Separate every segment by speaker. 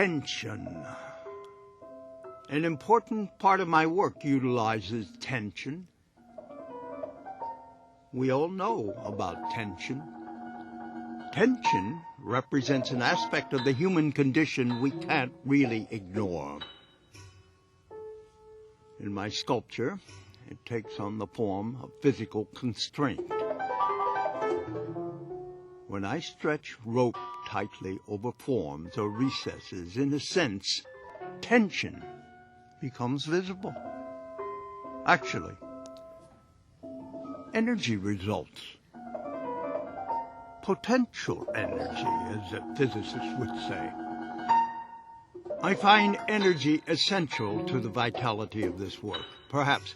Speaker 1: Tension. An important part of my work utilizes tension. We all know about tension. Tension represents an aspect of the human condition we can't really ignore. In my sculpture, it takes on the form of physical constraint. When I stretch rope tightly over forms or recesses, in a sense, tension becomes visible. Actually, energy results. Potential energy, as a physicist would say. I find energy essential to the vitality of this work. Perhaps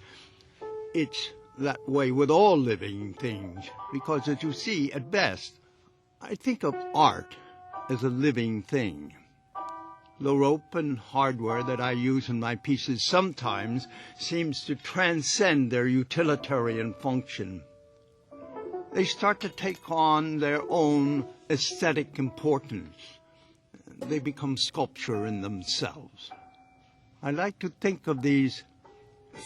Speaker 1: it's that way with all living things, because as you see, at best, I think of art as a living thing. The rope and hardware that I use in my pieces sometimes seems to transcend their utilitarian function. They start to take on their own aesthetic importance. They become sculpture in themselves. I like to think of these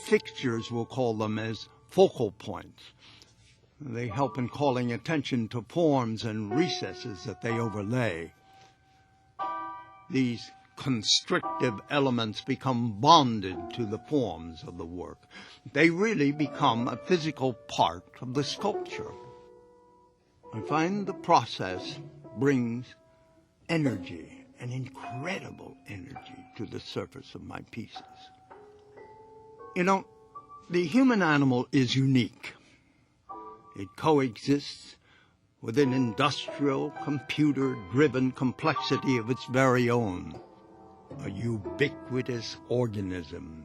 Speaker 1: fixtures, we'll call them, as focal points. They help in calling attention to forms and recesses that they overlay. These constrictive elements become bonded to the forms of the work. They really become a physical part of the sculpture. I find the process brings energy, an incredible energy, to the surface of my pieces. You know, the human animal is unique. It coexists with an industrial, computer-driven complexity of its very own, a ubiquitous organism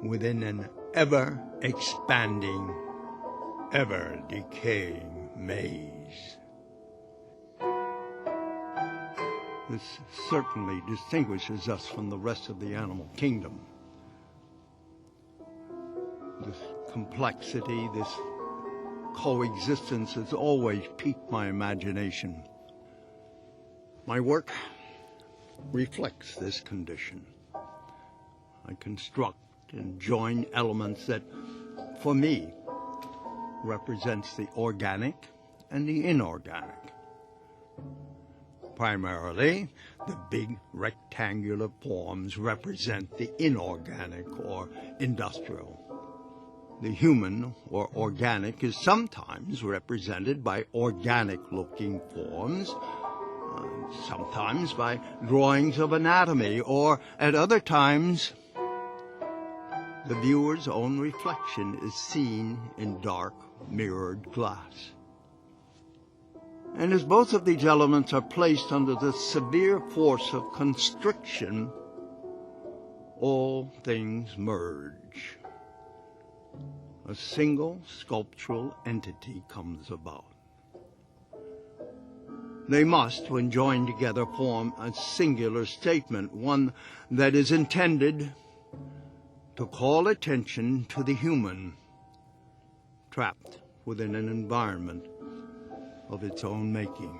Speaker 1: within an ever-expanding, ever-decaying maze. This certainly distinguishes us from the rest of the animal kingdom. This complexity, this coexistence has always piqued my imagination. My work reflects this condition. I construct and join elements that, for me, represents the organic and the inorganic. Primarily, the big rectangular forms represent the inorganic or industrial. The human or organic is sometimes represented by organic-looking forms, sometimes by drawings of anatomy, or at other times, the viewer's own reflection is seen in dark, mirrored glass. And as both of these elements are placed under the severe force of constriction, all things merge. A single sculptural entity comes about. They must, when joined together, form a singular statement, one that is intended to call attention to the human, trapped within an environment of its own making.